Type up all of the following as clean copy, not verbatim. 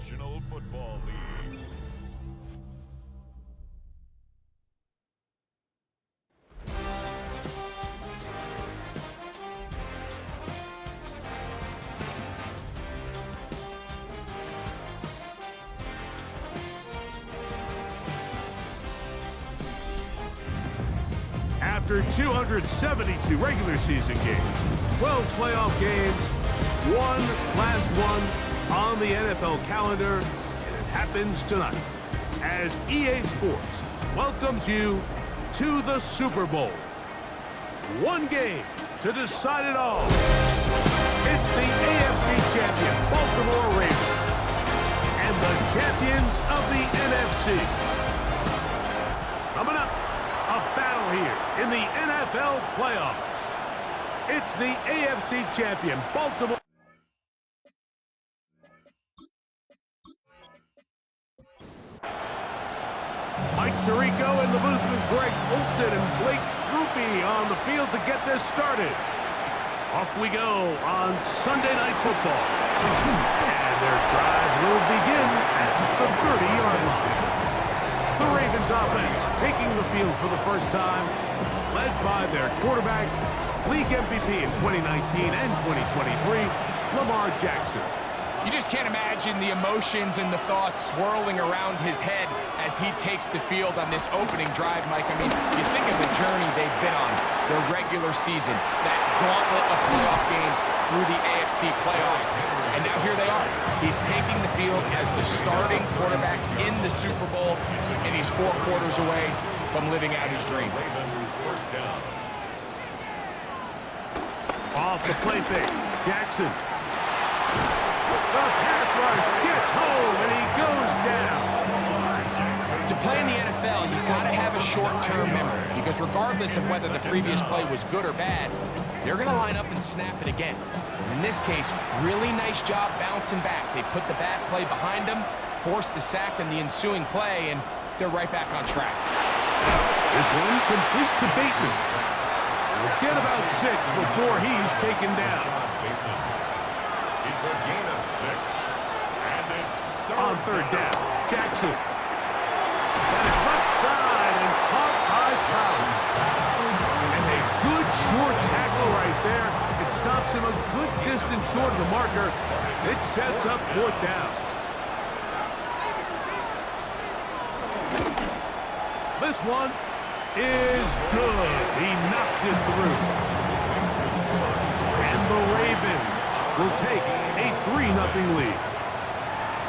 National Football League. After 272 regular season games, 12 playoff games, one last one on the NFL calendar, and it happens tonight as EA Sports welcomes you to the Super Bowl. One game to decide it all. It's the AFC champion Baltimore Ravens and the champions of the NFC. Coming up, a battle here in the NFL playoffs. It's the AFC champion, Baltimore. Mike Tirico in the booth with Greg Olsen and Blake Grupe on the field to get this started. Off we go on Sunday Night Football. And their drive will begin at the 30-yard line. The Ravens offense taking the field for the first time, led by their quarterback, league MVP in 2019 and 2023, Lamar Jackson. You just can't imagine the emotions and the thoughts swirling around his head as he takes the field on this opening drive, Mike. I mean, you think of the journey they've been on, their regular season, that gauntlet of playoff games through the AFC playoffs, and now here they are. He's taking the field as the starting quarterback in the Super Bowl, and he's 4 quarters away from living out his dream. Off the play fake, Jackson. The pass rush gets home, and he goes down. To play in the NFL, you got to have a short-term memory, because regardless of whether the previous play was good or bad, they're going to line up and snap it again. In this case, really nice job bouncing back. They put the bad play behind them, forced the sack in the ensuing play, and they're right back on track. This one complete to Bateman. We'll get about 6 before he's taken down. It's a gain of 6, and it's on third down, Jackson. And it's left side and caught by Fowler. And a good short tackle right there. It stops him a good distance short of the marker. It sets up 4th down. This one is good. He knocks it through. And the Ravens will take a 3-0 lead.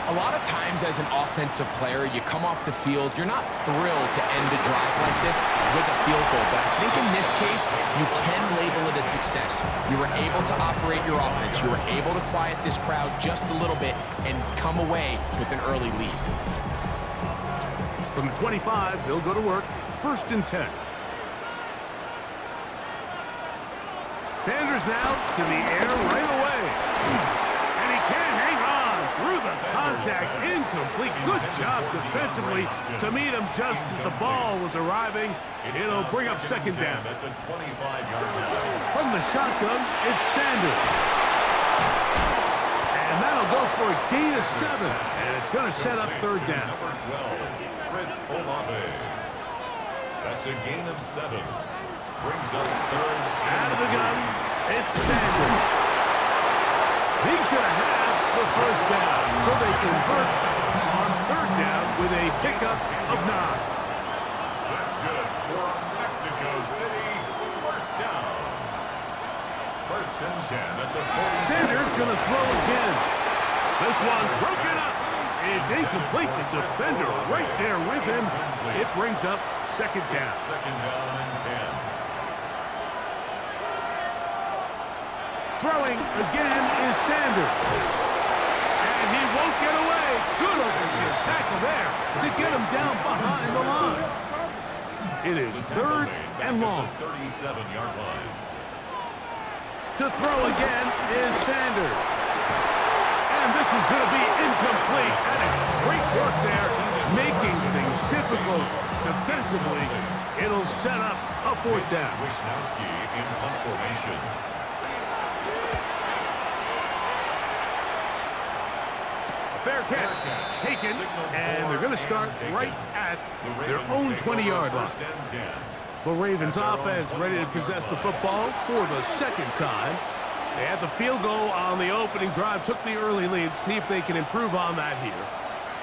A lot of times as an offensive player, you come off the field, you're not thrilled to end a drive like this with a field goal. But I think in this case, you can label it a success. You were able to operate your offense. You were able to quiet this crowd just a little bit and come away with an early lead. From the 25, they'll go to work. 1st and 10. Sanders now to the air right away. And he can't hang on through the contact. Incomplete. Good job defensively to meet him just as the ball was arriving. It'll bring up 2nd down. From the shotgun, it's Sanders. And that'll go for a gain of 7. And it's going to set up 3rd down. That's a gain of 7. Brings up 3rd. Out of the gun, it's Sanders. He's going to have the 1st down, so they convert on 3rd down with a pickup of 9. That's good for Mexico City. 1st down. 1st and 10 at the 40. Sanders going to throw again. This one broken up. It's incomplete. The defender right there with him. It brings up 2nd down. 2nd down and 10. Throwing again is Sanders. And he won't get away. Good open tackle there to get him down behind the line. It is 3rd and long. 37-yard line. To throw again is Sanders. And this is going to be incomplete. That is great work there, making things difficult defensively. It'll set up a 4th down. Wisnowski in punt formation. Fair catch taken, and they're going to start right at their own 20-yard line. The Ravens offense ready to possess the football for the second time. They had the field goal on the opening drive, took the early lead. See if they can improve on that here.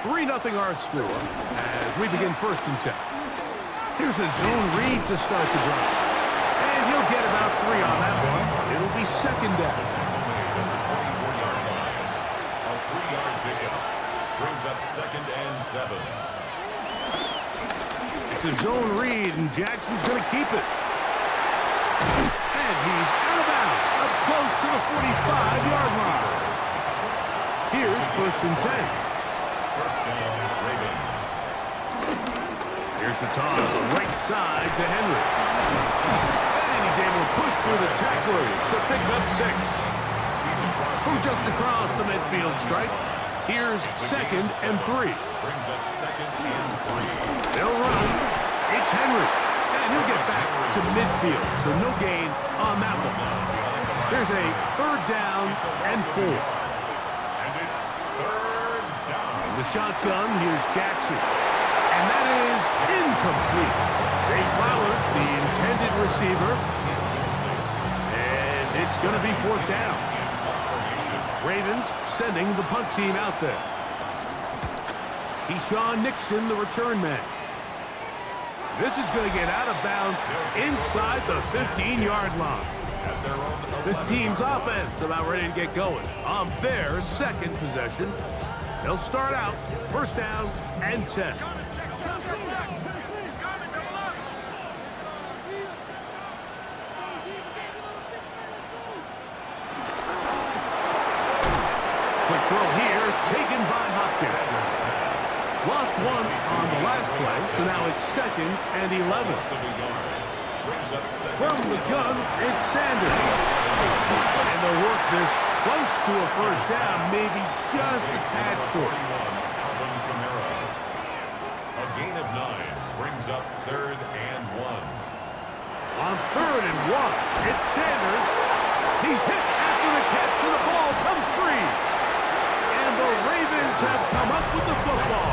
3-0 our score as we begin 1st and 10. Here's a zone read to start the drive. And he'll get about 3 on that one. It'll be 2nd down. A 3-yard pickup brings up 2nd and 7. It's a zone read, and Jackson's going to keep it. And he's out of bounds, up close to the 45-yard line. Here's 1st and 10. First down, Ravens. Here's the toss, right side to Henry. And he's able to push through the tacklers to pick up 6. From just across the midfield stripe, here's 2nd and 3. Brings up 2nd and 3. They'll run. It's Henry. And he'll get back to midfield, so no gain on that one. There's a 3rd down and 4. And it's 3rd down. In the shotgun, here's Jackson. And that is incomplete. Zay Flowers, the intended receiver. And it's going to be 4th down. Ravens sending the punt team out there. Keyshawn Nixon, the return man. This is going to get out of bounds inside the 15-yard line. This team's offense about ready to get going on their 2nd possession. They'll start out 1st down and 10. Quick throw here, taken by Hopkins. Lost 1 on the last play, so now it's 2nd and 11. From the gun, it's Sanders. And they'll work this close to a 1st down, maybe just a tad short. A gain of 9 brings up 3rd and 1. On 3rd and 1, it's Sanders. He's hit after the catch, and the ball comes free. And the Ravens have come up with the football.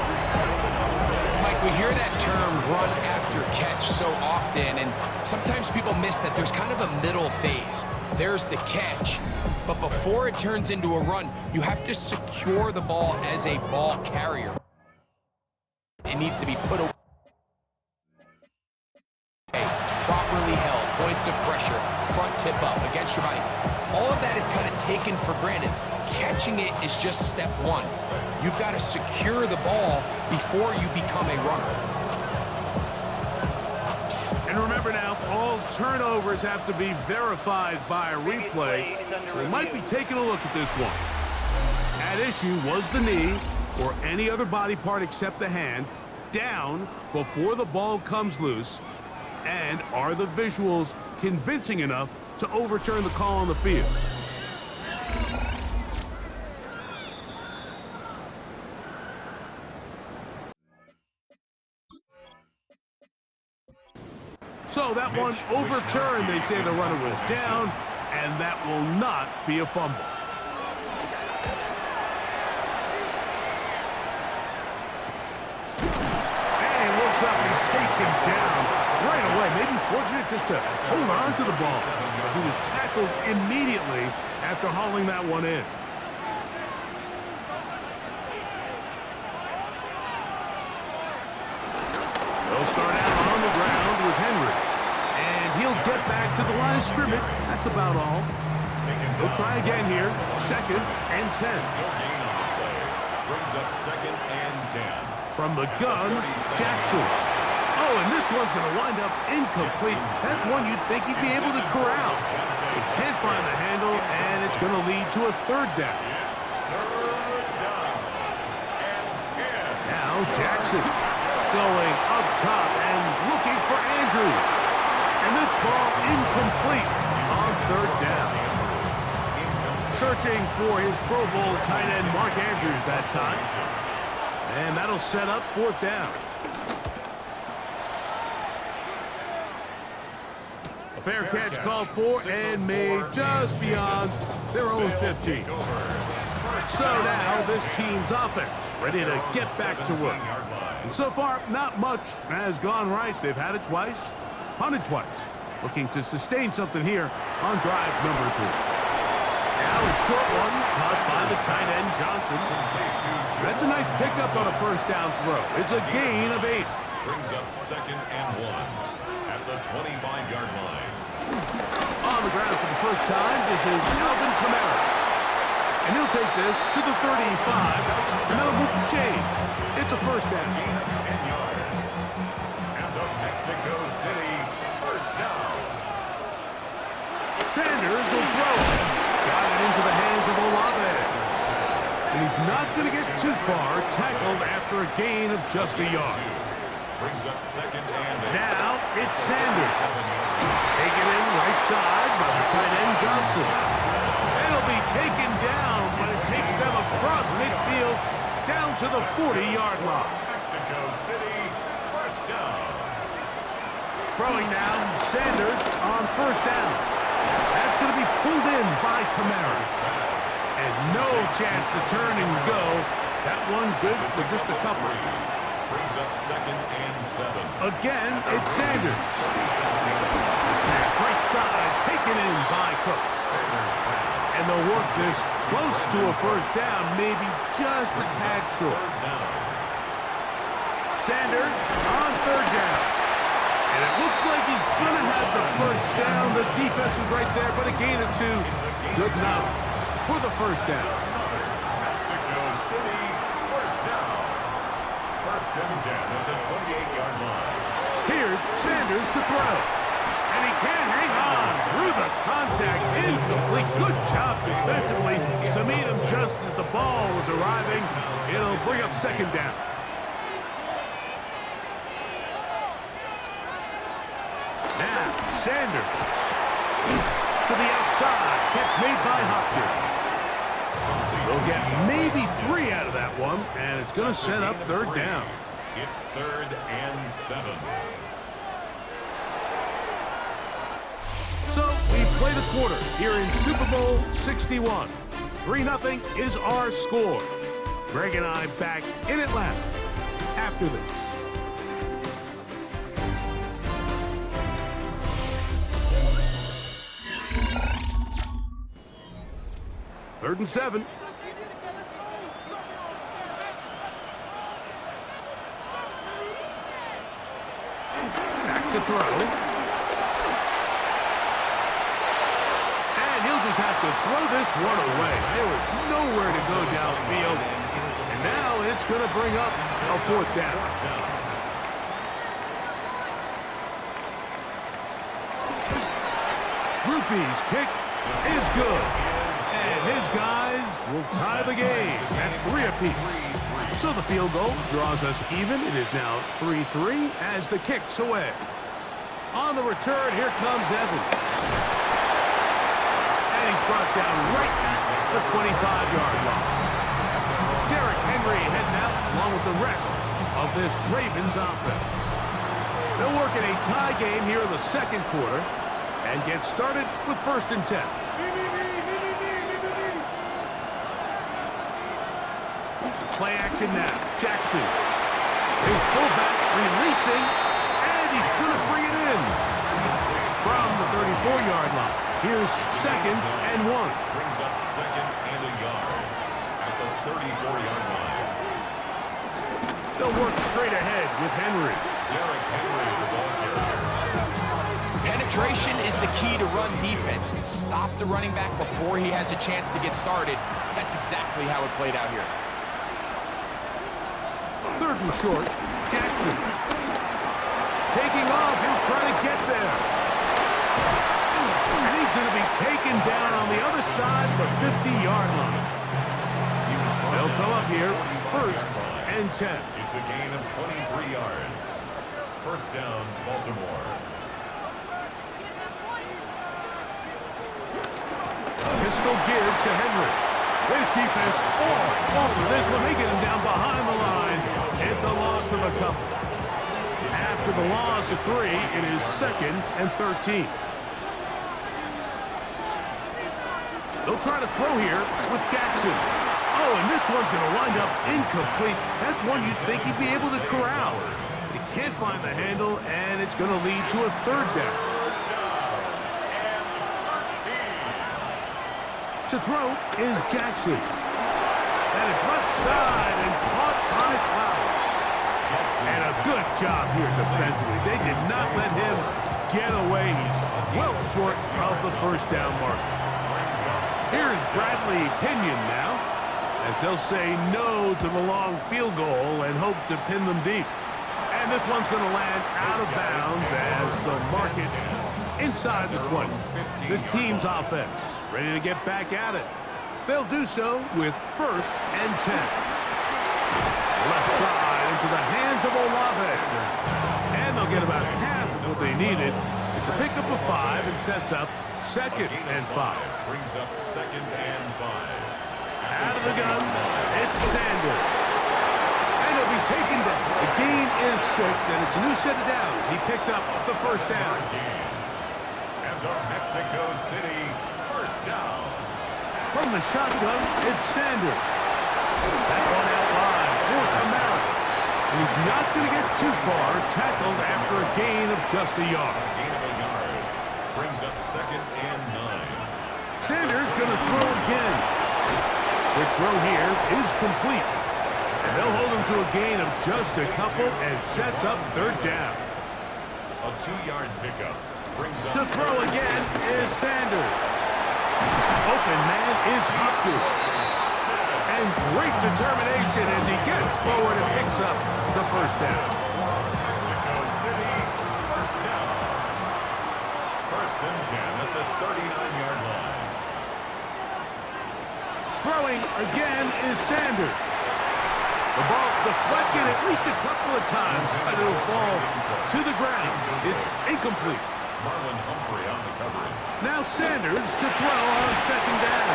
Mike, we hear that term run after catch so often, and sometimes people miss that there's kind of a middle phase. There's the catch, but before it turns into a run, you have to secure the ball as a ball carrier. It needs to be put away, properly held, points of pressure, front tip up against your body. All of that is kind of taken for granted. Catching it is just step 1. You've got to secure the ball before you become a runner. And remember now, all turnovers have to be verified by a replay. So they might be taking a look at this one. At issue was the knee, or any other body part except the hand, down before the ball comes loose. And are the visuals convincing enough to overturn the call on the field? So that one overturned. They say the runner was down, and that will not be a fumble. And he looks up, and he's taken down right away. Maybe fortunate just to hold on to the ball, as he was tackled immediately after hauling that one in. They'll start out on the ground with Henry. And he'll get back to the line of scrimmage. That's about all. They'll try again here. 2nd and 10. Brings up 2nd and 10. From the gun, Jackson. Oh, and this one's going to wind up incomplete. That's one you'd think he'd be able to corral. He can't find the handle, and it's going to lead to a 3rd down. Now Jackson going up top and looking for Andrews. And this ball incomplete on 3rd down. Searching for his Pro Bowl tight end Mark Andrews that time. And that'll set up 4th down. A fair catch called for and made just beyond their own 15. So now this team's offense ready to get back to work. And so far, not much has gone right. They've had it twice, punted twice. Looking to sustain something here on drive number 3. Now a short one caught by the tight end Johnson. That's a nice pickup on a first down throw. It's a gain of 8. Brings up 2nd and 1 at the 25-yard line. On the ground for the first time, this is Alvin Kamara. And he'll take this to the 35, and that'll move the chains. It's a first down. Gain of 10 yards. And the Mexico City first down. Sanders will throw it. Got it into the hands of Olave. And he's not going to get too far, tackled after a gain of just a yard. Brings up 2nd and 8. Now it's Sanders. Taken in right side by the tight end Johnson. It'll be taken down, but it takes them across midfield down to the 40-yard line. Mexico City first down. Throwing now, Sanders on first down. That's going to be pulled in by Kamara. And no chance to turn and go. That one good for just a couple. Brings up 2nd and 7. Again, it's Sanders. This pass right side taken in by Cook. And they'll work this close to a first down, maybe just a tad short. Sanders on third down. And it looks like he's going to have the first down. The defense was right there, but a gain of 2. Good enough for the first down. Mexico City first down. 1st and 10 at the 28-yard line. Here's Sanders to throw. And he can't hang on through the contact. Incomplete. Good job defensively to meet him just as the ball was arriving. It'll bring up 2nd down. Now, Sanders to the outside. Catch made by Hopkins. They'll get maybe 3 out of that one, and it's going to set up 3rd down. It's 3rd and 7. So we played a quarter here in Super Bowl 61. 3-0 is our score. Greg and I back in Atlanta after this. Third and 7. Back to throw. Have to throw this one away. There was nowhere to go downfield. And now it's going to bring up a 4th down. Rupee's kick is good. And his guys will tie the game at 3 apiece. So the field goal draws us even. It is now 3-3 as the kick's away. On the return, here comes Evans. He's brought down right at the 25-yard line. Derrick Henry heading out along with the rest of this Ravens offense. They'll work in a tie game here in the 2nd quarter and get started with 1st and 10. Play action now. Jackson. His fullback releasing, and he's going to bring it in from the 34-yard line. Here's 2nd and 1. Brings up 2nd and a yard at the 34-yard line. They'll work straight ahead with Henry. Derrick Henry, the ball carrier. Penetration is the key to run defense. Stop the running back before he has a chance to get started. That's exactly how it played out here. 3rd and short. Jackson. Taking off. He'll try to get there. And he's going to be taken down on the other side of the 50-yard line. They'll come up here 1st and 10. It's a gain of 23 yards. First down, Baltimore. Pistol give to Henry. This defense all over this one. They get him down behind the line. It's a loss of a couple. After the loss of 3, it is 2nd and 13. They'll try to throw here with Jackson. Oh, and this one's going to wind up incomplete. That's one you'd think he'd be able to corral. He can't find the handle, and it's going to lead to a third down. To throw is Jackson. And it's left side and caught by Flowers. And a good job here defensively. They did not let him get away. He's well short of the first down mark. Here's Bradley Pinion now, as they'll say no to the long field goal and hope to pin them deep. And this one's going to land out of bounds as they'll mark it inside the 20. This team's offense ready to get back at it. They'll do so with 1st and 10. Left side into the hands of Olave. And they'll get about half of what they needed. It's a pickup of 5 and sets up 2nd and 5. Brings up 2nd and 5. Out of the gun, it's Sanders. And he'll be taken down. The gain is 6, and it's a new set of downs. He picked up the first down. And the Mexico City first down. From the shotgun, it's Sanders. That one out wide for Kamara. And he's not going to get too far, tackled after a gain of just a yard. Gain of a yard. Brings up 2nd and 9. Sanders going to throw again. The throw here is complete. And they'll hold him to a gain of just a couple and sets up 3rd down. A 2-yard pickup. Brings up To throw again is Sanders. Open man is Hopkins. And great determination as he gets forward and picks up the first down. Mexico City first down. 1st and 10 at the 39-yard line. Throwing again is Sanders. The ball deflected at least a couple of times, but it'll fall to the ground. It's incomplete. Marlon Humphrey on the coverage. Now Sanders to throw on 2nd down.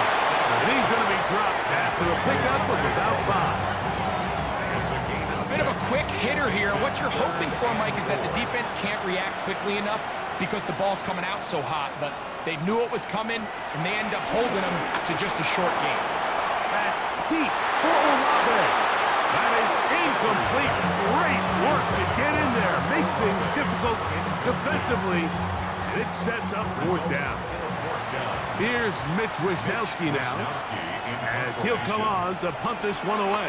And he's going to be dropped after a pickup of about 5. It's a gain of A bit of a quick hitter here. What you're hoping for, Mike, is that the defense can't react quickly enough because the ball's coming out so hot. But they knew it was coming, and they end up holding them to just a short gain. Back deep for Olave. That is incomplete. Great work to get in there, make things difficult defensively, and it sets up 4th down. Here's Mitch Wisnowski now, as he'll come on to punt this one away.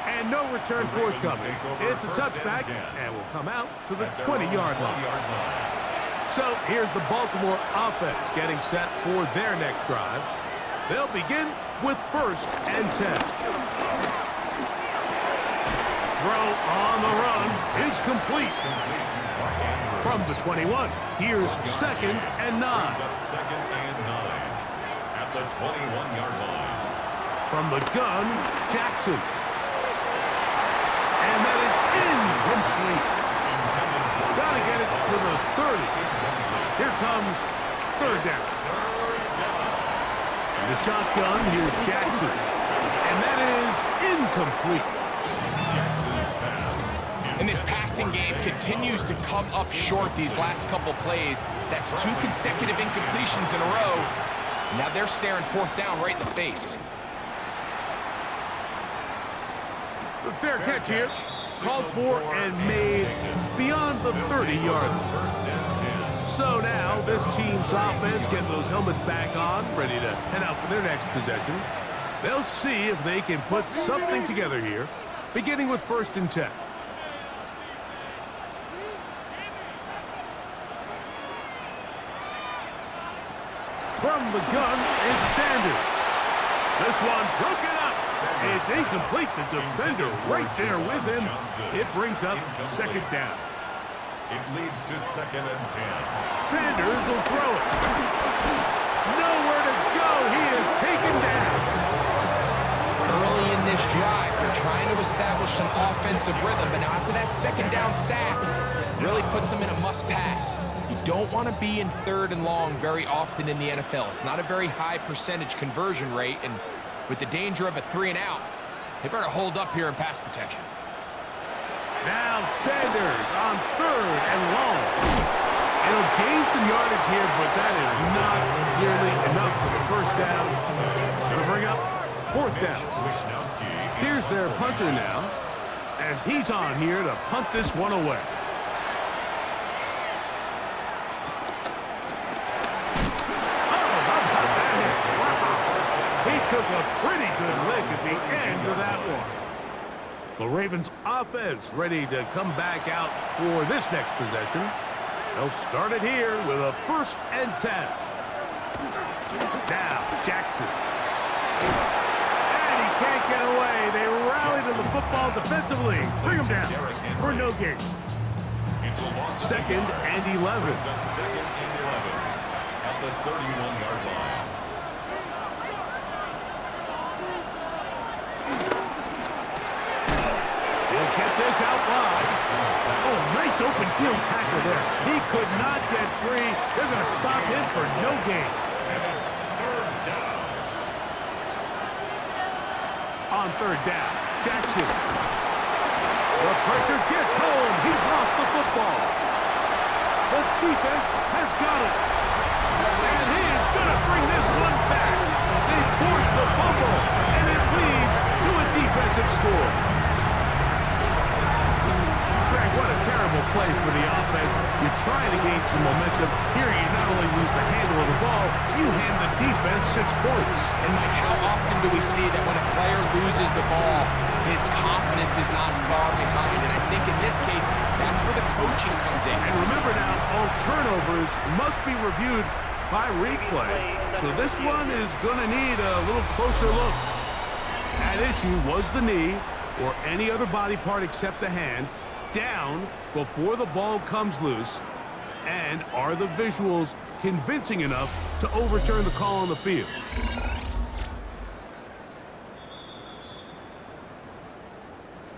And no return forthcoming. It's a touchback, and will come out to the 20-yard line. So here's the Baltimore offense getting set for their next drive. They'll begin with 1st and 10. Throw on the run is complete. From the 21, here's 2nd and 9. 2nd and 9 at the 21-yard line. From the gun, Jackson. And that is incomplete. Gotta get it to the 30. Here comes 3rd down. The shotgun, here's Jackson. And that is incomplete. Jackson's pass. And this passing game continues to come up short these last couple plays. That's 2 consecutive incompletions in a row. Now they're staring 4th down right in the face. The fair catch here, called for and made beyond the 30-yard line. 1st and 10. So now this team's offense getting those helmets back on, ready to head out for their next possession. They'll see if they can put something together here, beginning with 1st and 10. From the gun, it's Sanders. This one broken up. It's incomplete. The defender right there with him. It brings up 2nd down. It leads to 2nd and 10. Sanders will throw it. Nowhere to go. He is taken down. Early in this drive, they're trying to establish some offensive rhythm, but after that 2nd down sack, really puts them in a must-pass. You don't want to be in 3rd and long very often in the NFL. It's not a very high percentage conversion rate, and with the danger of a 3 and out, they better hold up here in pass protection. Now Sanders on 3rd and long. It'll gain some yardage here, but that is not first down. Going to bring up fourth down. Here's their punter now, as he's on here to punt this one away. He took a pretty good lick at the end of that one. The Ravens offense ready to come back out for this next possession. They'll start it here with a 1st and 10. Now, Jackson. And he can't get away. They rally to the football defensively. Bring him down for no gain. 2nd and 11. Second and 11 at the 31-yard line. Get this out wide. Oh, nice open field tackle there. He could not get free. They're going to stop him for no gain. And it's 3rd down. On 3rd down, Jackson. The pressure gets home. He's lost the football. The defense has got it. And he is going to bring this one back. They force the fumble, and it leads to a defensive score. What a terrible play for the offense. You're trying to gain some momentum. Here you not only lose the handle of the ball, you hand the defense 6 points. And Mike, how often do we see that when a player loses the ball, his confidence is not far behind? And I think in this case, that's where the coaching comes in. And remember now, all turnovers must be reviewed by replay. So this one is going to need a little closer look. At issue was the knee or any other body part except the hand down before the ball comes loose, and are the visuals convincing enough to overturn the call on the field?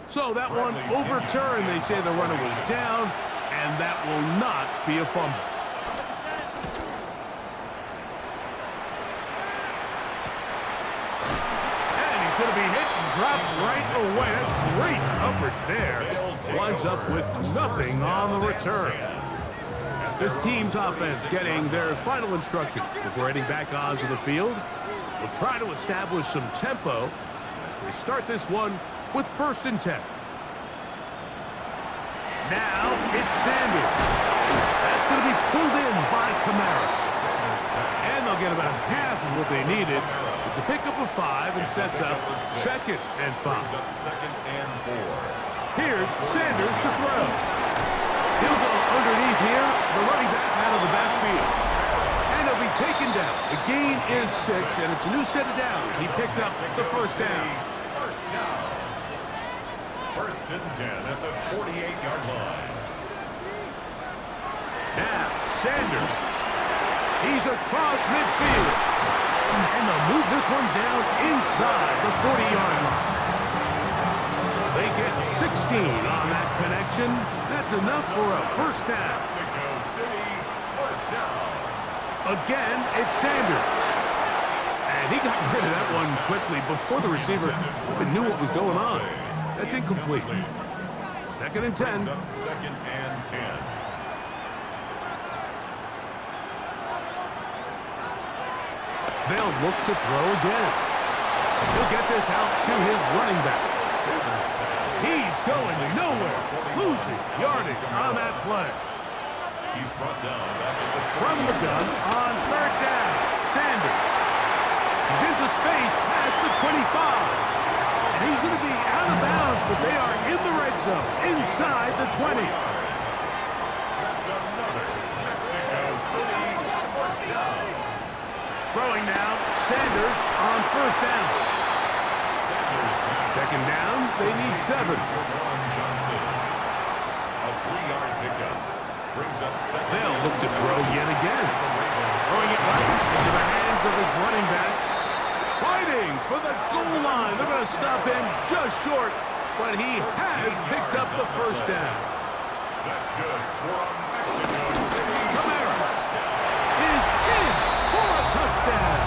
So that one overturned. They say the runner was down, and that will not be a fumble. And he's going to be hit and dropped right away. That's great coverage there. Winds up with nothing on the return. This team's offense getting their final instruction before heading back onto the field. We'll try to establish some tempo as they start this one with 1st and 10. Now it's Sanders. That's going to be pulled in by Kamara. And they'll get about half of what they needed. It's a pickup of 5 and sets up 2nd and 5. 2nd and 4. Here's Sanders to throw. He'll go underneath here, the running back out of the backfield. And he'll be taken down. The gain is 6, and it's a new set of downs. He picked up the 1st down. 1st down. 1st and 10 at the 48-yard line. Now, Sanders. He's across midfield. And they'll move this one down inside the 40-yard line. They get 16 on that connection. That's enough for a 1st down. Mexico City, 1st down. Again, it's Sanders. And he got rid of that one quickly before the receiver even knew what was going on. That's incomplete. 2nd and 10. 2nd and 10. They'll look to throw again. He'll get this out to his running back. He's going nowhere. Losing yardage on that play. He's brought down back at the From the gun on 3rd down. Sanders. He's into space past the 25. And he's going to be out of bounds, but they are in the red zone, inside the 20. That's another Mexico City 1st down. Throwing now, Sanders on 1st down. 2nd down, they need 7. Johnson. A 3-yard pickup. Brings up 2nd. They'll look to throw yet again. Throwing it right into the hands of his running back. Fighting for the goal line. They're going to stop him just short, but he has picked up the 1st down. That's good for a Mexico City Kamara 1st down. is in for a touchdown.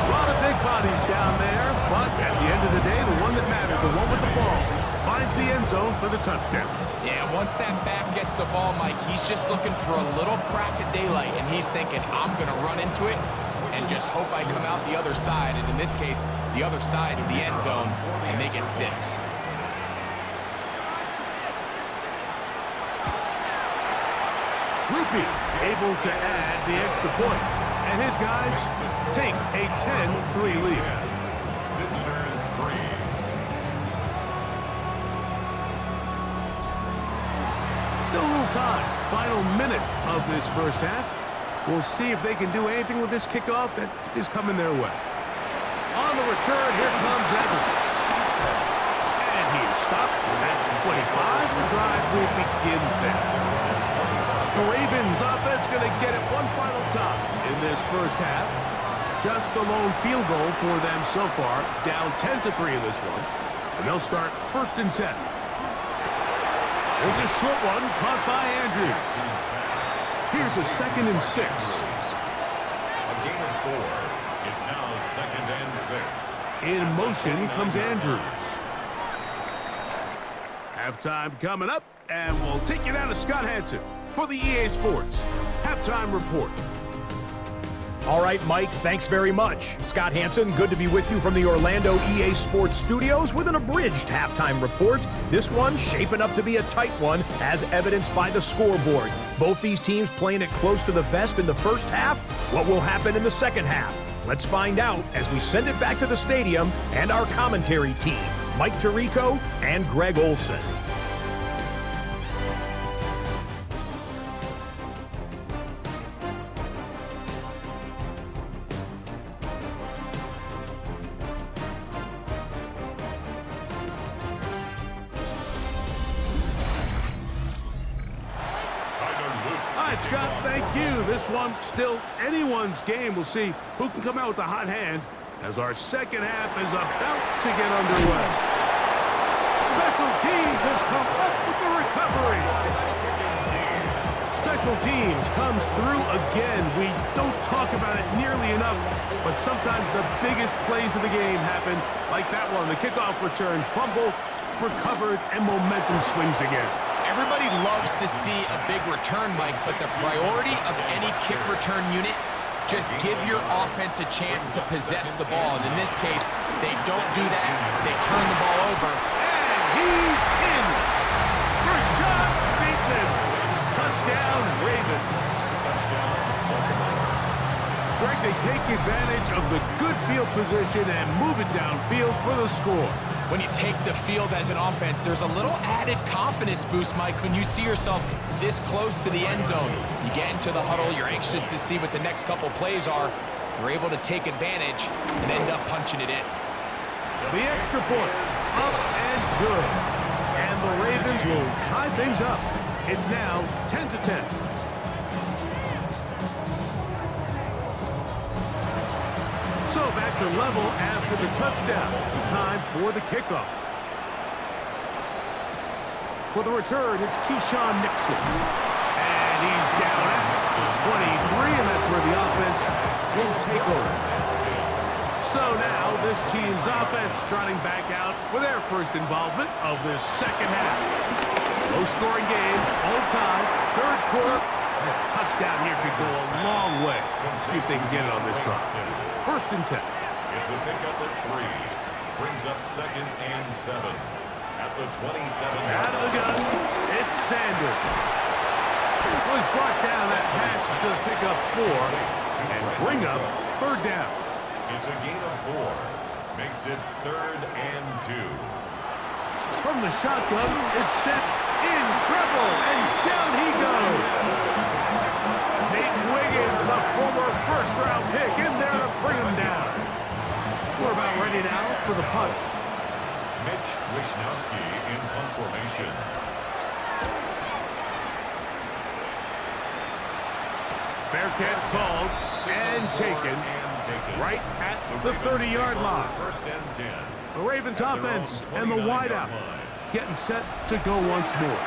A lot of big bodies down there, but at the end of the day, the one that mattered, the one with the ball, finds the end zone for the touchdown. Yeah, once that back gets the ball, Mike, he's just looking for a little crack of daylight, and he's thinking, I'm going to run into it and just hope I come out the other side. And in this case, the other side's the end zone, and they get 6. Rupees able to add the extra point, and his guys take a 10-3 lead. Visitors 3. Still a little time. Final minute of this first half. We'll see if they can do anything with this kickoff that is coming their way. On the return, here comes Evans. And he is stopped at 25. The drive will begin there. The Ravens offense going to get it one final time in this first half. Just the lone field goal for them so far. Down 10-3 in this one. And they'll start 1st and 10. There's a short one caught by Andrews. Here's a 2nd and 6. A gain of 4. It's now 2nd and 6. In motion comes Andrews. Halftime coming up, and we'll take you down to Scott Hanson for the EA Sports Halftime Report. All right, Mike, thanks very much. Scott Hanson, good to be with you from the Orlando EA Sports Studios with an abridged halftime report. This one shaping up to be a tight one, as evidenced by the scoreboard. Both these teams playing it close to the vest in the first half. What will happen in the second half? Let's find out as we send it back to the stadium and our commentary team, Mike Tirico and Greg Olson. Scott, thank you. This one still anyone's game. We'll see who can come out with a hot hand as our second half is about to get underway. Special teams has come up with the recovery. Special teams comes through again. We don't talk about it nearly enough, but sometimes the biggest plays of the game happen like that one. The kickoff return, fumble, recovered, and momentum swings again. Everybody loves to see a big return, Mike, but the priority of any kick return unit, just give your offense a chance to possess the ball. And in this case, they don't do that. They turn the ball over. And he's in. Rashad Bateman. Touchdown, Ravens. Greg, they take advantage of the good field position and move it downfield for the score. When you take the field as an offense, there's a little added confidence boost, Mike, when you see yourself this close to the end zone. You get into the huddle, you're anxious to see what the next couple plays are. You're able to take advantage and end up punching it in. The extra point, up and good. And the Ravens will tie things up. It's now 10-10. So back to level after the touchdown. Time for the kickoff. For the return, it's Keyshawn Nixon. And he's down at the 23, and that's where the offense will take over. So now this team's offense trotting back out for their first involvement of this second half. Low-scoring game, all time, third quarter. And a touchdown here could go a long way. See if they can get it on this drive. 1st and 10. It's a pickup at 3. Brings up 2nd and 7. At the 27. Out of the gun, it's Sanders. Was brought down. That pass is going to pick up 4 and bring up 3rd down. It's a gain of 4. Makes it 3rd and 2. From the shotgun, it's set in trouble, and down he goes. Nate Wiggins, the former first-round pick, in there to bring him down. We're about ready now for the punt. Mitch Wishnowski in punt formation. Fair catch called and taken right at the 30-yard line. 1st and 10. The Ravens offense and the wideout getting set to go once more.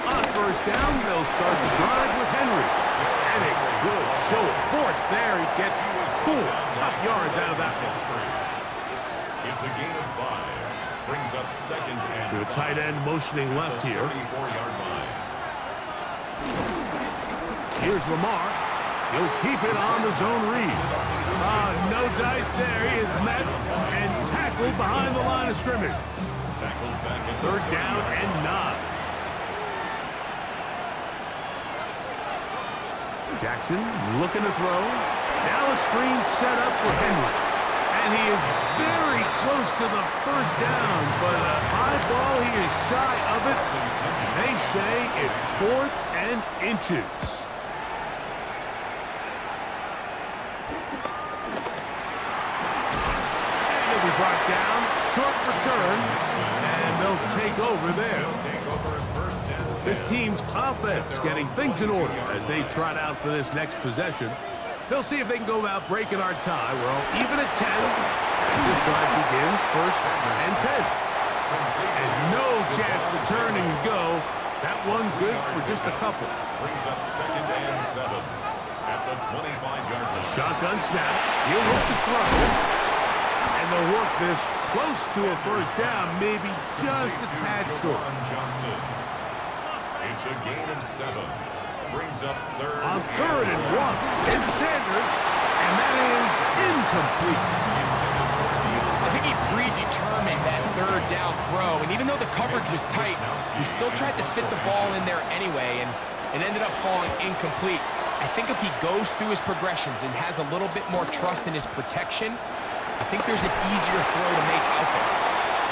On 1st down, they'll start the drive with Henry. And a good show of force there. He gets Tough yards out of that one. It's a gain of 5. Brings up second and The tight end motioning left here. 34-yard line. Here's Lamar. He'll keep it on the zone read. No dice there. He is met and tackled behind the line of scrimmage. Tackled back at Third down and 9. Jackson looking to throw. Now a screen set up for Henry. And he is very close to the first down, but a high ball, he is shy of it. And they say it's 4th and inches. And he'll be brought down, short return, and they'll take over there. This team's offense getting things in order as they trot out for this next possession. They'll see if they can go about breaking our tie. We're all even at 10 as this drive begins, 1st and 10. And no chance to turn and go. That one good for just a couple. Brings up second and 7 at the 25-yard line. Shotgun snap. He'll look to throw. And they'll work this close to a first down, maybe just a tad short. Johnson. It's a gain of 7. Brings up third. On 3rd and 1, it's Sanders, and that is incomplete. I think he predetermined that 3rd down throw, and even though the coverage was tight, he still tried to fit the ball in there anyway, and it ended up falling incomplete. I think if he goes through his progressions and has a little bit more trust in his protection, I think there's an easier throw to make out there.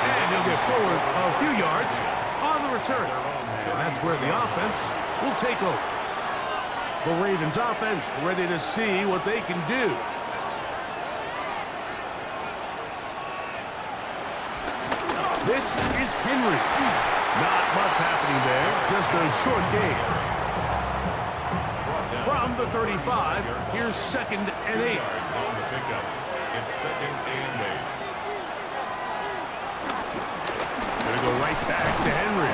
And he'll get forward a few yards on the return. And that's where the offense will take over. The Ravens offense ready to see what they can do. This is Henry. Not much happening there, just a short gain. From the 35, here's 2nd and 8. On the pickup. It's 2nd and 8. Gonna go right back to Henry.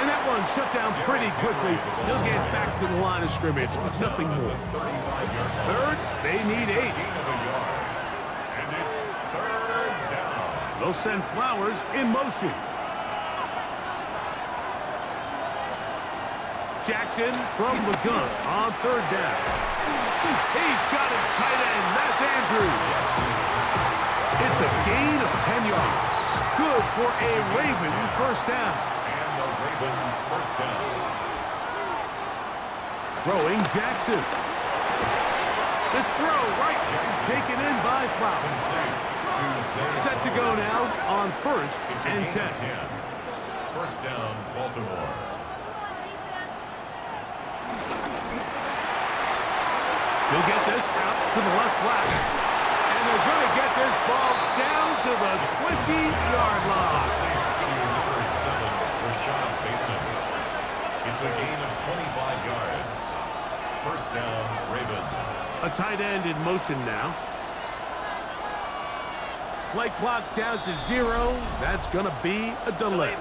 And that one shut down pretty quickly. He'll get back to the line of scrimmage. Nothing more. 3rd, they need 8. And it's 3rd down. They'll send Flowers in motion. Jackson from the gun on 3rd down. He's got his tight end. That's Andrews. It's a gain of 10 yards. Good for a Raven first down. First down. Throwing Jackson. This throw right is taken in by Flowers. Set to go now on 1st and 10. First down, Baltimore. He'll get this out to the left flat. And they're going to get this ball down to the 20-yard line. It's a gain of 25 yards. First down, Ravens. A tight end in motion now. Play clock down to 0. That's going to be a delay.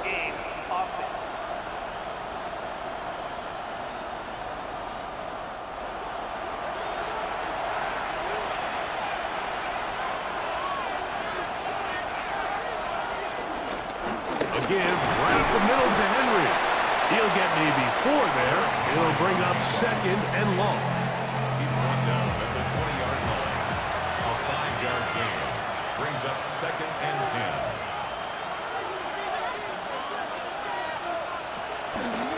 A give right up the middle to Henry. He'll get maybe 4 there. It'll bring up 2nd and long. He's brought down at the 20-yard line. A 5-yard gain. Brings up 2nd and 10.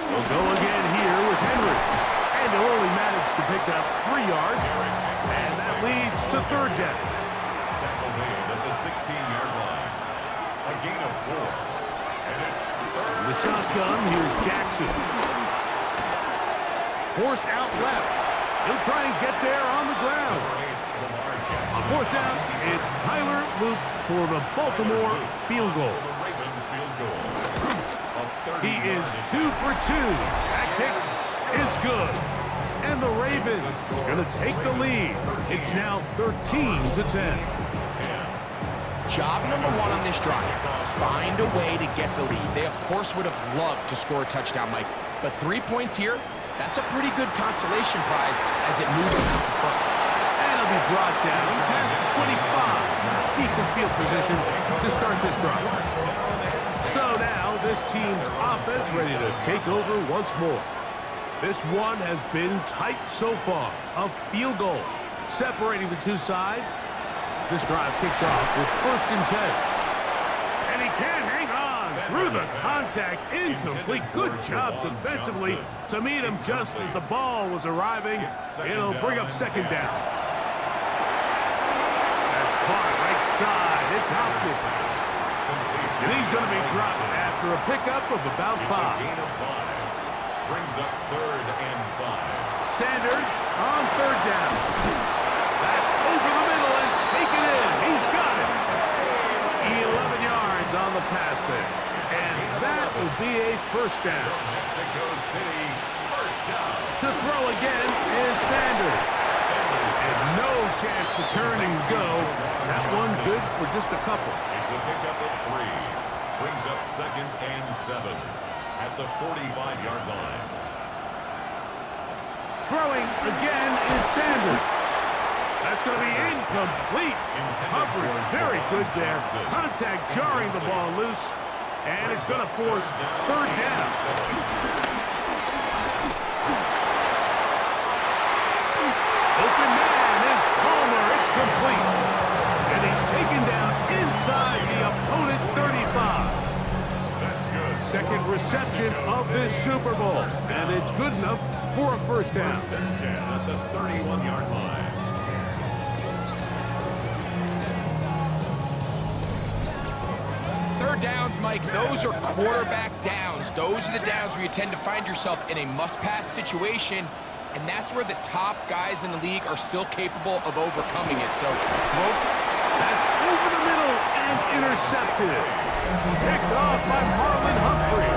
We'll go again here with Henry. And he'll only manage to pick up 3 yards. And that leads to 3rd down. Tackle made at the 16-yard line. A gain of 4. And it's 3rd. The shotgun, here's Jackson. Forced out left. He'll try and get there on the ground. Lamar Jackson. On 4th down, it's Tyler Luke for the Baltimore field goal. The Ravens field goal. He is 2 for 2. That kick is good. And the Ravens are going to take the lead. It's now 13-10. Job number 1 on this drive, find a way to get the lead. They, of course, would have loved to score a touchdown, Mike. But 3 points here, that's a pretty good consolation prize as it moves them out in front. And a now be brought down past the 25. Decent field position to start this drive. So now this team's offense ready to take over once more. This one has been tight so far. A field goal separating the two sides as this drive kicks off with 1st and 10. And he can't hang on through the contact. Incomplete. Good job defensively to meet him just as the ball was arriving. It'll bring up 2nd down. That's caught right side. It's Hopkins. And he's going to be dropped after a pickup of about 5. Brings up 3rd and 5. Sanders on 3rd down. That's over the middle and taken in. He's got it. 11 yards on the pass there. And that will be a 1st down. Mexico City, 1st down. To throw again is Sanders. And no chance to turn and go. That one good for just a couple. It's a pickup of 3. Brings up 2nd and 7 at the 45-yard line. Throwing again is Sanders. That's going to be incomplete. Covered very good there. Contact jarring the ball loose. And it's going to force 3rd down. Open man is Palmer. It's complete. And he's taken down inside the opponent's 35. Second reception of this Super Bowl, and it's good enough for a 1st down. 1st and 10 at the 31-yard line. Third downs, Mike, those are quarterback downs. Those are the downs where you tend to find yourself in a must-pass situation, and that's where the top guys in the league are still capable of overcoming it. So, that's over the middle and intercepted. Picked off by Marlon Humphrey.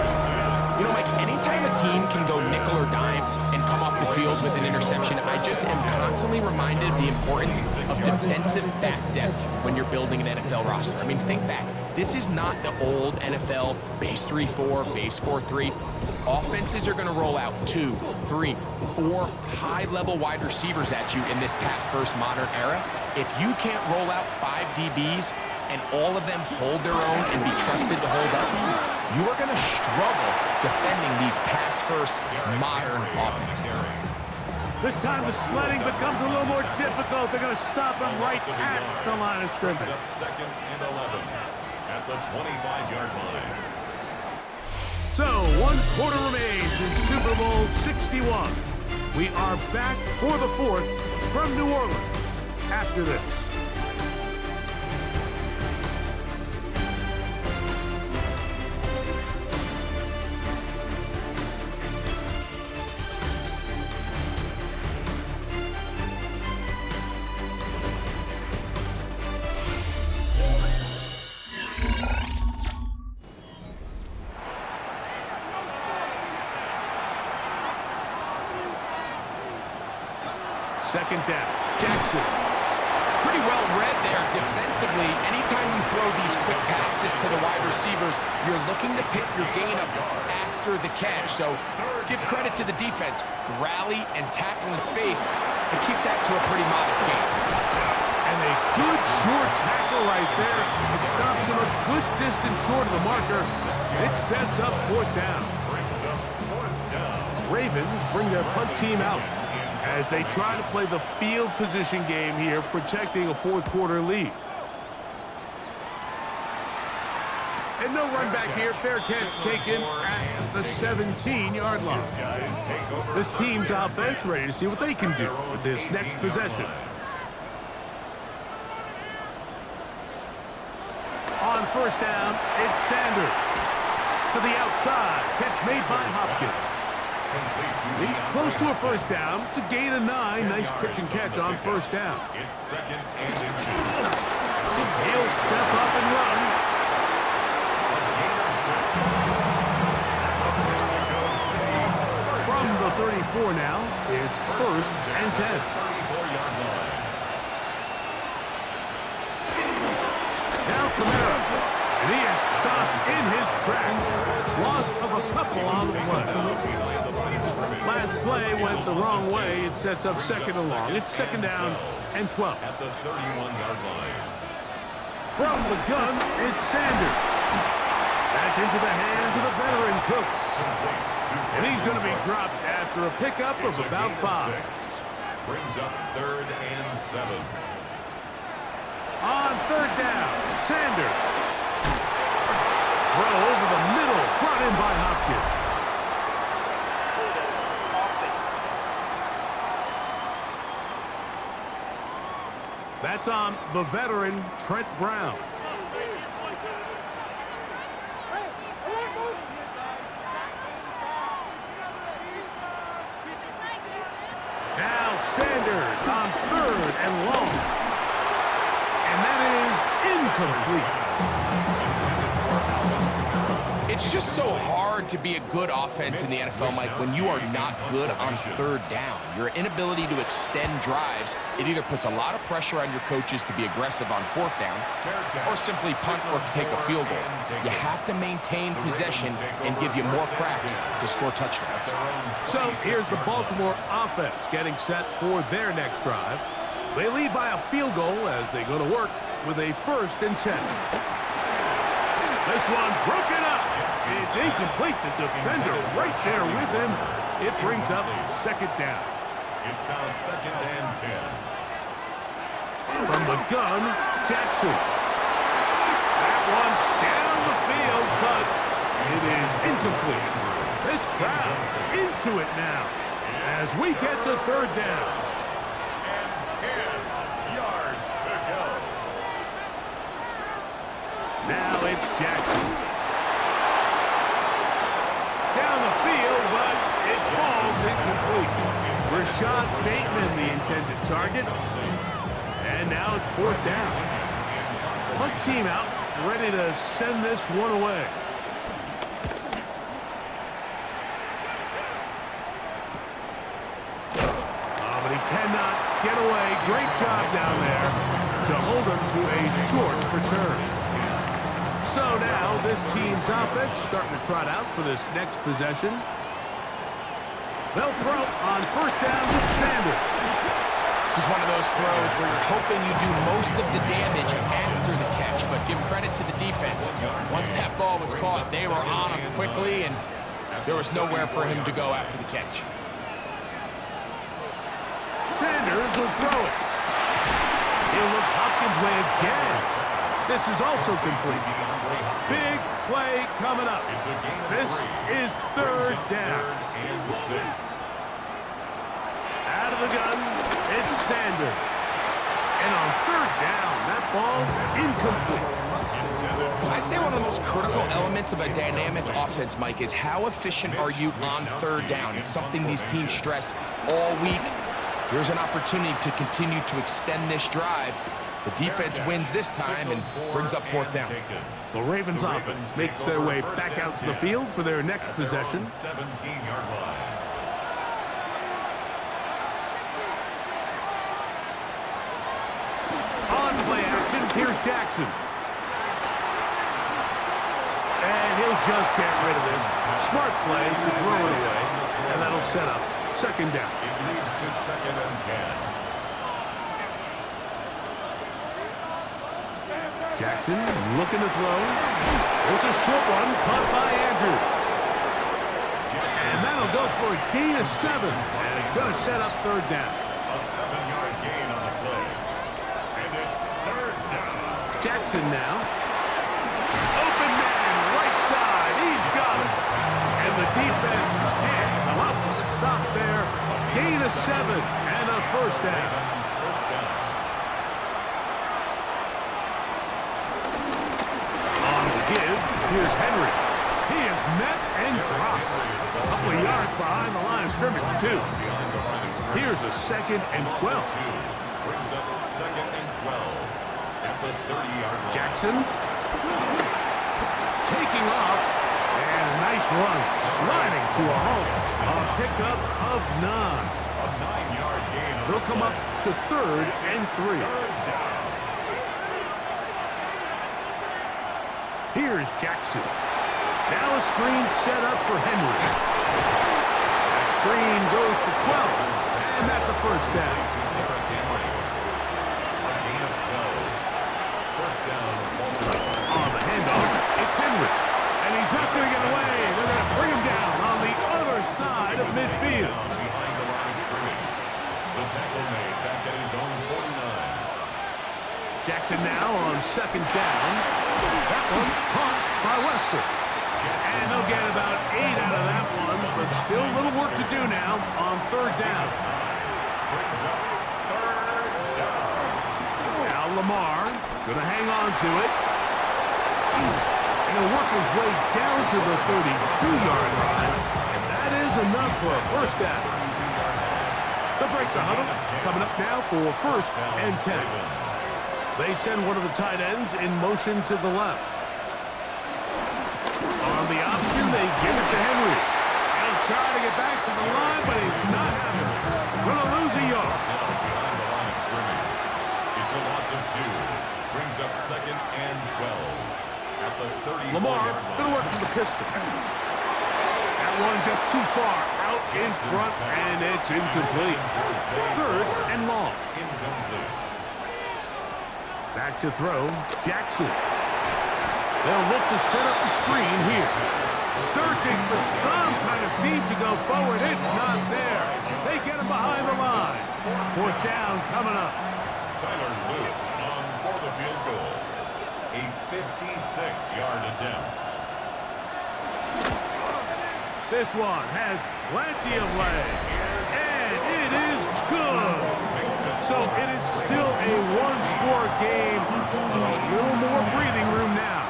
You know, Mike, anytime a team can go nickel or dime and come off the field with an interception, I just am constantly reminded of the importance of defensive back depth when you're building an NFL roster. I mean, think back. This is not the old NFL base 3-4, base 4-3. Offenses are going to roll out 2, 3, 4 high-level wide receivers at you in this pass-first modern era. If you can't roll out 5 DBs and all of them hold their own and be trusted to hold up, you are going to struggle defending these pass-first modern offenses. This time the sledding becomes a little more difficult. They're going to stop him right at the line of scrimmage. Up 2nd and 11 at the 25-yard line. So, 1 quarter remains in Super Bowl 61. We are back for the 4th from New Orleans after this. Second down. Jackson. It's pretty well read there defensively. Anytime you throw these quick passes to the wide receivers, you're looking to pick your gain up after the catch. So let's give credit to the defense. Rally and tackle in space and keep that to a pretty modest gain. And a good short tackle right there. It stops him a good distance short of the marker. It sets up 4th down. Ravens bring their punt team out as they try to play the field position game here, protecting a 4th quarter lead. And no run back here. Fair catch taken at the 17-yard line. This team's offense ready to see what they can do with this next possession. On 1st down, it's Sanders. To the outside. Catch made by Hopkins. He's close to a 1st down to gain a 9. Nice pitch and catch on 1st down. It's 2nd and 2. He'll step up and run. From the 34 now, it's 1st and 10. 34-yard line. Now Kamara. And he is stopped in his tracks. Loss of a couple on the play. Last play went the wrong way. It sets up second and long. It's second down and 12. At the 31-yard line. From the gun, it's Sanders. That's into the hands of the veteran Cooks. And he's going to be dropped after a pickup of about 5. Brings up 3rd and 7. On 3rd down, Sanders. Throw over the middle, brought in by Hopkins. That's on the veteran Trent Brown. Now Sanders on 3rd and long. And that is incomplete. It's just so hard to be a good offense in the NFL, Mike, when you are not good on 3rd down. Your inability to extend drives, it either puts a lot of pressure on your coaches to be aggressive on 4th down or simply punt or kick a field goal. You have to maintain possession and give you more cracks to score touchdowns. So here's the Baltimore offense getting set for their next drive. They lead by a field goal as they go to work with a 1st and 10. This one broken up. It's incomplete. The defender right there with him. It brings up second down. It's now 2nd and 10. From the gun, Jackson. That one down the field, but it is incomplete. This crowd into it now as we get to 3rd down. And 10 yards to go. Now it's Jackson. Down the field, but it falls incomplete. Rashad Bateman, the intended target. And now it's 4th down. Punt team out, ready to send this one away. Oh, but he cannot get away. Great job down there to hold him to a short return. So now this team's offense starting to trot out for this next possession. They'll throw on 1st down with Sanders. This is one of those throws where you're hoping you do most of the damage after the catch, but give credit to the defense. Once that ball was caught, they were on him quickly, and there was nowhere for him to go after the catch. Sanders will throw it. He'll look Hopkins' way again. This is also complete. Big play coming up. This is 3rd down. And 6. Out of the gun, it's Sanders. And on 3rd down, that ball's incomplete. I'd say one of the most critical elements of a dynamic offense, Mike, is how efficient are you on 3rd down? It's something these teams stress all week. Here's an opportunity to continue to extend this drive. The defense wins this time and brings up 4th down. The Ravens offense makes their way back out to the field for their next possession. 17-yard line. On play action, here's Jackson. And he'll just get rid of this. Smart play to throw it away. And that'll set up 2nd down. It leads to 2nd and 10. Jackson looking to throw. There's a short one caught by Andrews. And that'll go for a gain of 7. And it's going to set up 3rd down. A 7-yard gain on the play. And it's 3rd down. Jackson now. Open man, right side. He's got it. And the defense can't come up with a stop there. Gain of 7 and a 1st down. First down. Give. Here's Henry. He is met and dropped. A couple of yards behind the line of scrimmage, too. Here's a 2nd and 12. Brings up 2nd and 12 at the 30-yard line. Jackson taking off. And a nice run. Sliding to a home. A pickup of 9. A 9-yard gain. They'll come up to 3rd and 3. Here's Jackson. Now a screen set up for Henry. That screen goes for 12, and that's a first down. On the handoff, it's Henry. And he's not going to get away. They're going to bring him down on the other side of midfield. Behind the line of scrimmage. The tackle made back at his own 49. Jackson now on second down. That one caught by Wester. And they'll get about 8 out of that one, but still a little work to do now on third down. Brings up third down. Now Lamar going to hang on to it. And he'll work his way down to the 32-yard line. And that is enough for a first down. The breaks a huddle. Coming up now for first and 10. They send one of the tight ends in motion to the left. On the option, they give it to Henry. He'll try to get back to the line, but he's not having it. Going to lose a yard. Behind the line of scrimmage. It's a loss of 2. Brings up second and 12. At the 34-yard Lamar line. going to work from the pistol. That one just too far out in front, and it's incomplete. Third and long. Incomplete. Back to throw, Jackson. They'll look to set up the screen here. Searching for some kind of seam to go forward. It's not there. They get him behind the line. Fourth down coming up. Tyler Luke on for the field goal. A 56-yard attempt. This one has plenty of leg. And it is good. So it is still a one-score game. A little more breathing room now.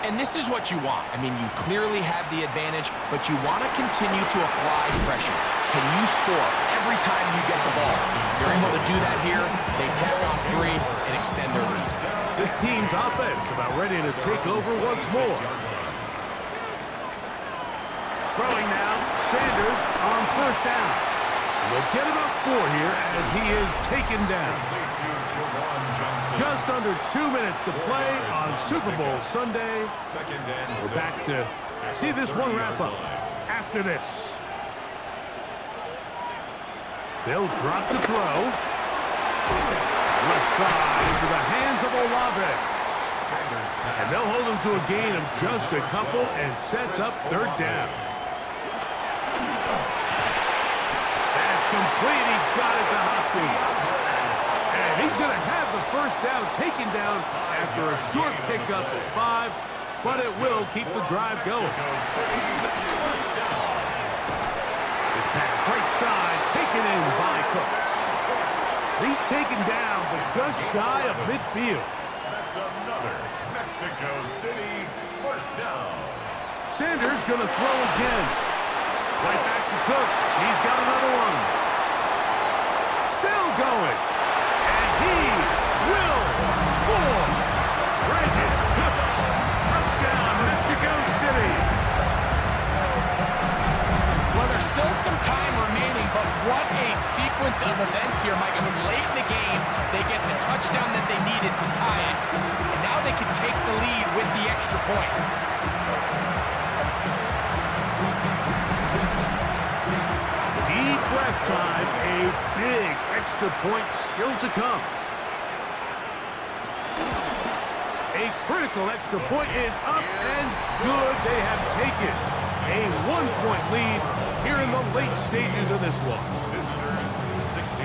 And this is what you want. I mean, you clearly have the advantage, but you want to continue to apply pressure. Can you score every time you get the ball? You're able to do that here. They tack on 3 and extend their lead. This team's offense about ready to take over once more. Throwing now, Sanders on first down. And they'll get about 4 here as he is taken down. Just under 2 minutes to play on Super Bowl Sunday. We're back to see this one wrap up after this. They'll drop to throw. Left side into the hands of Olave. And they'll hold him to a gain of just a couple and sets up third down. That's complete. He got it to Hopkins. And he's going to have the first down taken down after a short pickup of 5, but it will keep the drive going. This pass right side taken in by Cooks. He's taken down, but just shy of midfield. That's another Mexico City first down. Sanders going to throw again. Right back to Cooks. He's got another one. Still going. He will score. Brandon Cooks. Touchdown, Mexico City. Well, there's still some time remaining, but what a sequence of events here, Mike. I mean, late in the game, they get the touchdown that they needed to tie it, and now they can take the lead with the extra point. Deep breath time. A big extra point still to come. A critical extra point is up and good. They have taken a 1-point lead here in the late stages of this one. Visitors 16.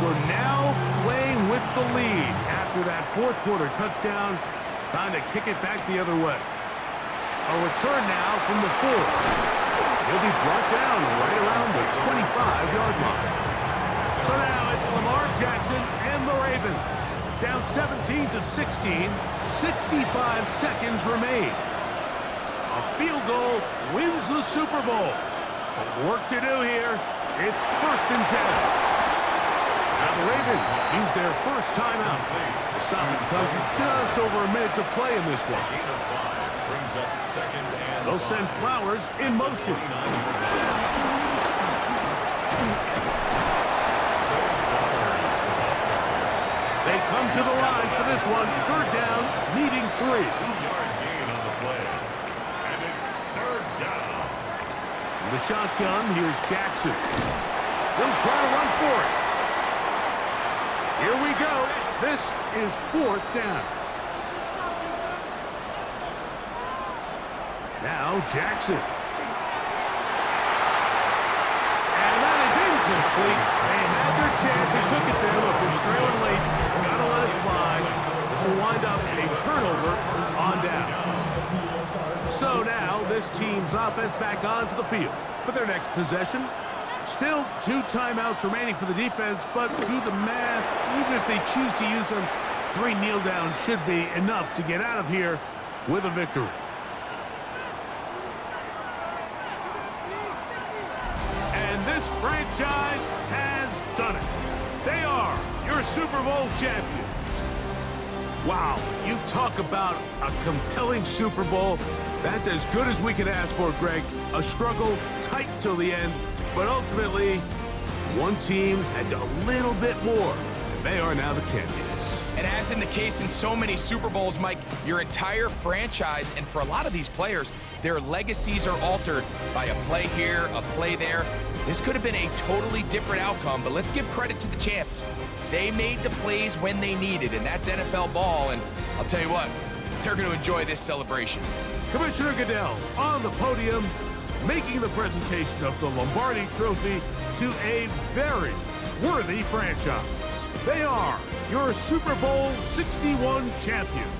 So now playing with the lead after that fourth quarter touchdown. Time to kick it back the other way. A return now from the 4. He'll be brought down right around the 25-yard line. So now it's Lamar Jackson and the Ravens. Down 17-16, 65 seconds remain. A field goal wins the Super Bowl. But work to do here. It's first and 10. Now the Ravens use their first timeout. The stoppage comes with just over a minute to play in this one. Gain of 5 brings up second and They'll send Flowers in motion. They come come to the line for this one. Third down, needing 3. 2-yard gain on the play. And it's third down. The shotgun, here's Jackson. He'll try to run for it. Here we go. This is 4th down. Now Jackson. And that is incomplete. They had their chance. They took it there. Look, it's trailing late. Gotta let it fly. This will wind up a turnover on down. So now this team's offense back onto the field for their next possession. Still 2 timeouts remaining for the defense, but do the math. Even if they choose to use them, 3 kneel downs should be enough to get out of here with a victory. And this franchise has done it. They are your Super Bowl champions. Wow, you talk about a compelling Super Bowl. That's as good as we can ask for, Greg. A struggle tight till the end, but ultimately, one team had a little bit more, and they are now the champions. And as in the case in so many Super Bowls, Mike, your entire franchise, and for a lot of these players, their legacies are altered by a play here, a play there. This could have been a totally different outcome, but let's give credit to the champs. They made the plays when they needed, and that's NFL ball, and I'll tell you what, they're going to enjoy this celebration. Commissioner Goodell on the podium, making the presentation of the Lombardi Trophy to a very worthy franchise. They are your Super Bowl 61 champions.